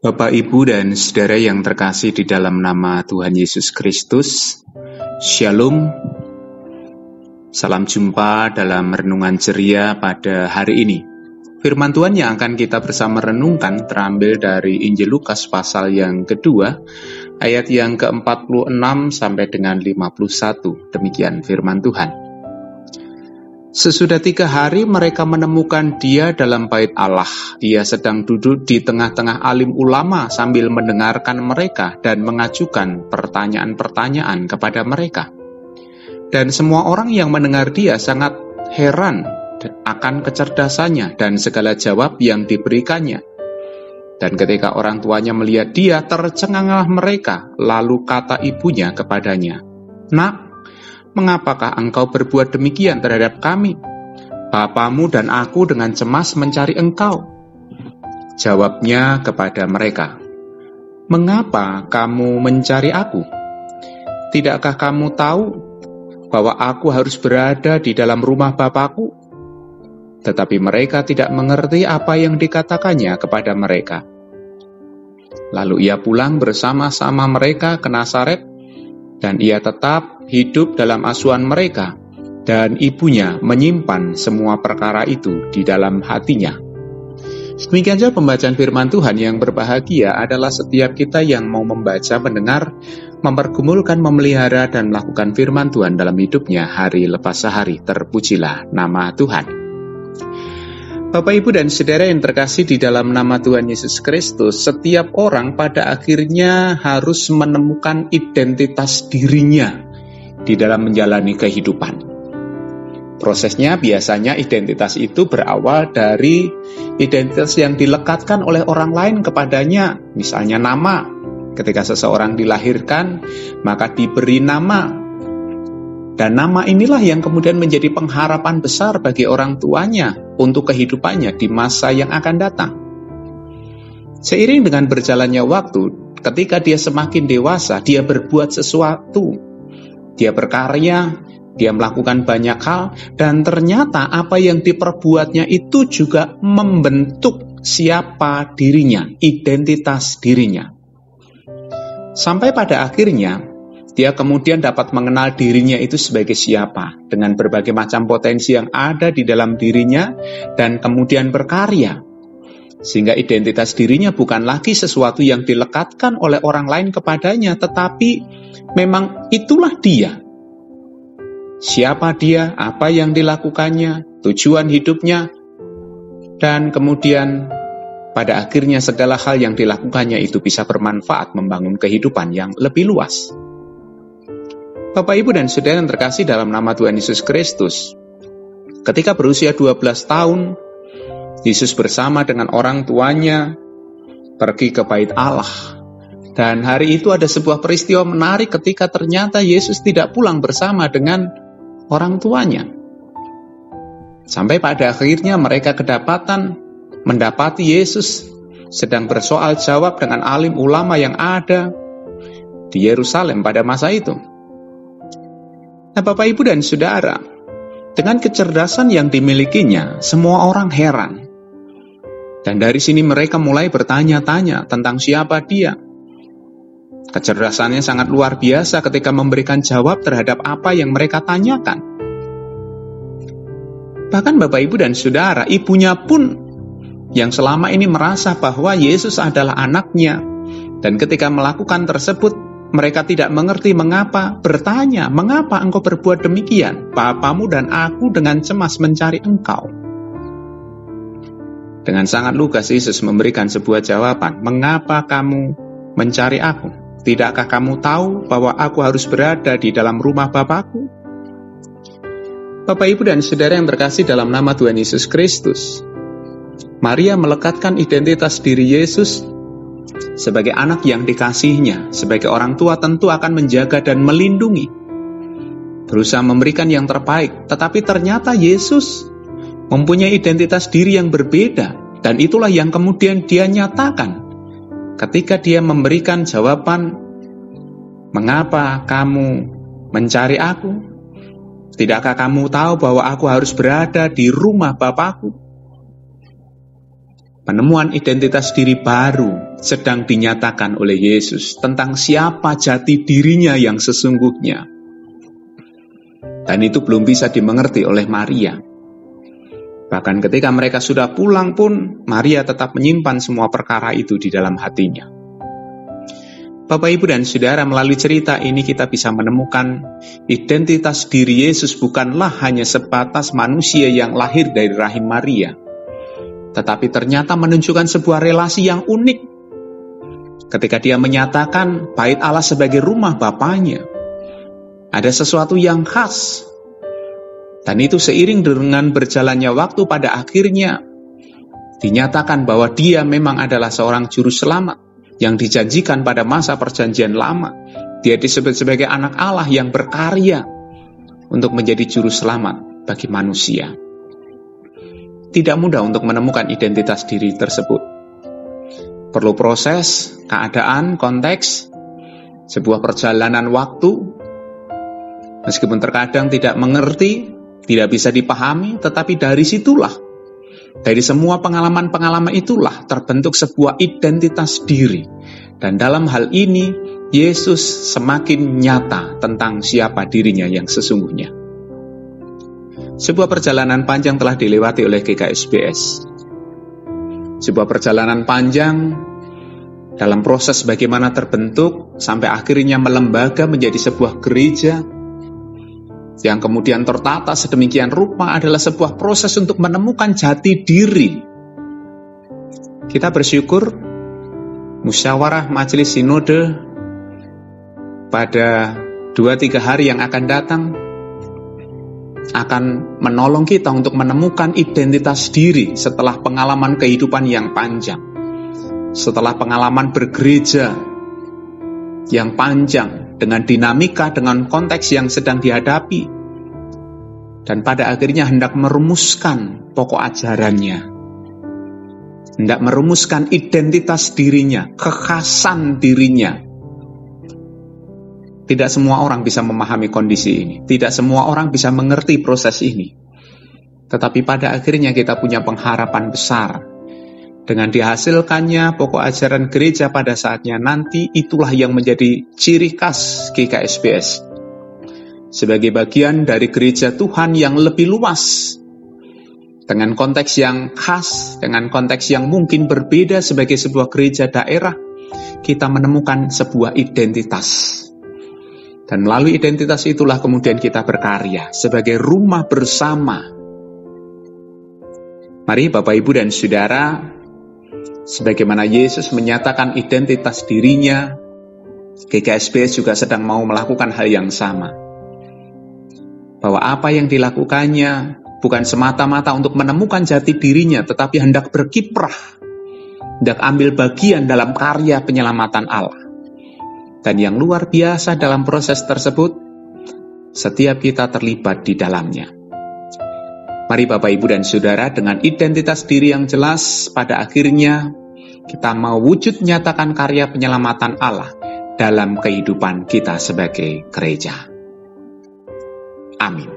Bapak, Ibu, dan saudara yang terkasih di dalam nama Tuhan Yesus Kristus, Shalom. Salam jumpa dalam renungan ceria pada hari ini. Firman Tuhan yang akan kita bersama renungkan terambil dari Injil Lukas pasal yang kedua, ayat yang ke-46 sampai dengan 51. Demikian firman Tuhan. Sesudah 3 hari mereka menemukan dia dalam bait Allah. Dia sedang duduk di tengah-tengah alim ulama sambil mendengarkan mereka dan mengajukan pertanyaan-pertanyaan kepada mereka. Dan semua orang yang mendengar dia sangat heran akan kecerdasannya dan segala jawab yang diberikannya. Dan ketika orang tuanya melihat dia, tercenganglah mereka. Lalu kata ibunya kepadanya, "Nak, mengapakah engkau berbuat demikian terhadap kami? Bapamu dan aku dengan cemas mencari engkau." Jawabnya kepada mereka, "Mengapa kamu mencari aku? Tidakkah kamu tahu bahwa aku harus berada di dalam rumah Bapakku?" Tetapi mereka tidak mengerti apa yang dikatakannya kepada mereka. Lalu ia pulang bersama-sama mereka ke Nazaret, dan ia tetap hidup dalam asuhan mereka, dan ibunya menyimpan semua perkara itu di dalam hatinya. Demikian saja pembacaan firman Tuhan. Yang berbahagia adalah setiap kita yang mau membaca, mendengar, mempergumulkan, memelihara, dan melakukan firman Tuhan dalam hidupnya hari lepas hari. Terpujilah nama Tuhan. Bapak, Ibu, dan saudara yang terkasih di dalam nama Tuhan Yesus Kristus, setiap orang pada akhirnya harus menemukan identitas dirinya di dalam menjalani kehidupan. Prosesnya biasanya identitas itu berawal dari identitas yang dilekatkan oleh orang lain kepadanya, misalnya nama. Ketika seseorang dilahirkan, maka diberi nama. Dan nama inilah yang kemudian menjadi pengharapan besar bagi orang tuanya untuk kehidupannya di masa yang akan datang. Seiring dengan berjalannya waktu, ketika dia semakin dewasa, dia berbuat sesuatu. Dia berkarya, dia melakukan banyak hal, dan ternyata apa yang diperbuatnya itu juga membentuk siapa dirinya, identitas dirinya. Sampai pada akhirnya, dia kemudian dapat mengenal dirinya itu sebagai siapa, dengan berbagai macam potensi yang ada di dalam dirinya, dan kemudian berkarya. Sehingga identitas dirinya bukan lagi sesuatu yang dilekatkan oleh orang lain kepadanya, tetapi memang itulah dia. Siapa dia, apa yang dilakukannya, tujuan hidupnya, dan kemudian pada akhirnya segala hal yang dilakukannya itu bisa bermanfaat membangun kehidupan yang lebih luas. Bapak, Ibu, dan saudara yang terkasih dalam nama Tuhan Yesus Kristus, ketika berusia 12 tahun, Yesus bersama dengan orang tuanya pergi ke bait Allah. Dan hari itu ada sebuah peristiwa menarik ketika ternyata Yesus tidak pulang bersama dengan orang tuanya. Sampai pada akhirnya mereka kedapatan mendapati Yesus sedang bersoal jawab dengan alim ulama yang ada di Yerusalem pada masa itu. Nah, Bapak, Ibu, dan saudara, dengan kecerdasan yang dimilikinya, semua orang heran. Dan dari sini mereka mulai bertanya-tanya tentang siapa dia. Kecerdasannya sangat luar biasa ketika memberikan jawab terhadap apa yang mereka tanyakan. Bahkan Bapak, Ibu, dan saudara, ibunya pun yang selama ini merasa bahwa Yesus adalah anaknya. Dan ketika melakukan tersebut, mereka tidak mengerti mengapa, bertanya, "Mengapa engkau berbuat demikian? Bapamu dan aku dengan cemas mencari engkau." Dengan sangat lugas Yesus memberikan sebuah jawaban, "Mengapa kamu mencari aku? Tidakkah kamu tahu bahwa aku harus berada di dalam rumah Bapakku?" Bapak, Ibu, dan saudara yang terkasih dalam nama Tuhan Yesus Kristus, Maria melekatkan identitas diri Yesus sebagai anak yang dikasihinya. Sebagai orang tua tentu akan menjaga dan melindungi, berusaha memberikan yang terbaik. Tetapi ternyata Yesus mempunyai identitas diri yang berbeda, dan itulah yang kemudian dia nyatakan ketika dia memberikan jawaban, "Mengapa kamu mencari aku? Tidakkah kamu tahu bahwa aku harus berada di rumah Bapakku?" Penemuan identitas diri baru sedang dinyatakan oleh Yesus tentang siapa jati dirinya yang sesungguhnya. Dan itu belum bisa dimengerti oleh Maria. Bahkan ketika mereka sudah pulang pun, Maria tetap menyimpan semua perkara itu di dalam hatinya. Bapak, Ibu, dan Saudara, melalui cerita ini kita bisa menemukan identitas diri Yesus bukanlah hanya sebatas manusia yang lahir dari rahim Maria, tetapi ternyata menunjukkan sebuah relasi yang unik. Ketika dia menyatakan bait Allah sebagai rumah Bapanya, ada sesuatu yang khas. Dan itu seiring dengan berjalannya waktu, pada akhirnya dinyatakan bahwa dia memang adalah seorang juru selamat yang dijanjikan pada masa perjanjian lama. Dia disebut sebagai anak Allah yang berkarya untuk menjadi juru selamat bagi manusia. Tidak mudah untuk menemukan identitas diri tersebut. Perlu proses, keadaan, konteks, sebuah perjalanan waktu. Meskipun terkadang tidak mengerti, tidak bisa dipahami, tetapi dari situlah, dari semua pengalaman-pengalaman itulah terbentuk sebuah identitas diri. Dan dalam hal ini, Yesus semakin nyata tentang siapa dirinya yang sesungguhnya. Sebuah perjalanan panjang telah dilewati oleh GKSBS. Sebuah perjalanan panjang dalam proses bagaimana terbentuk sampai akhirnya melembaga menjadi sebuah gereja yang kemudian tertata sedemikian rupa adalah sebuah proses untuk menemukan jati diri. Kita bersyukur musyawarah majelis sinode pada 2-3 hari yang akan datang akan menolong kita untuk menemukan identitas diri setelah pengalaman kehidupan yang panjang, setelah pengalaman bergereja yang panjang dengan dinamika, dengan konteks yang sedang dihadapi, dan pada akhirnya hendak merumuskan pokok ajarannya, hendak merumuskan identitas dirinya, kekhasan dirinya. Tidak semua orang bisa memahami kondisi ini. Tidak semua orang bisa mengerti proses ini. Tetapi pada akhirnya kita punya pengharapan besar. Dengan dihasilkannya pokok ajaran gereja pada saatnya nanti, itulah yang menjadi ciri khas GKSBS. Sebagai bagian dari gereja Tuhan yang lebih luas. Dengan konteks yang khas, dengan konteks yang mungkin berbeda sebagai sebuah gereja daerah, kita menemukan sebuah identitas. Dan melalui identitas itulah kemudian kita berkarya sebagai rumah bersama. Mari Bapak, Ibu, dan Saudara, sebagaimana Yesus menyatakan identitas dirinya, GKSBS juga sedang mau melakukan hal yang sama. Bahwa apa yang dilakukannya bukan semata-mata untuk menemukan jati dirinya, tetapi hendak berkiprah, hendak ambil bagian dalam karya penyelamatan Allah. Dan yang luar biasa dalam proses tersebut, setiap kita terlibat di dalamnya. Mari Bapak, Ibu, dan Saudara, dengan identitas diri yang jelas, pada akhirnya kita mau wujud nyatakan karya penyelamatan Allah dalam kehidupan kita sebagai gereja. Amin.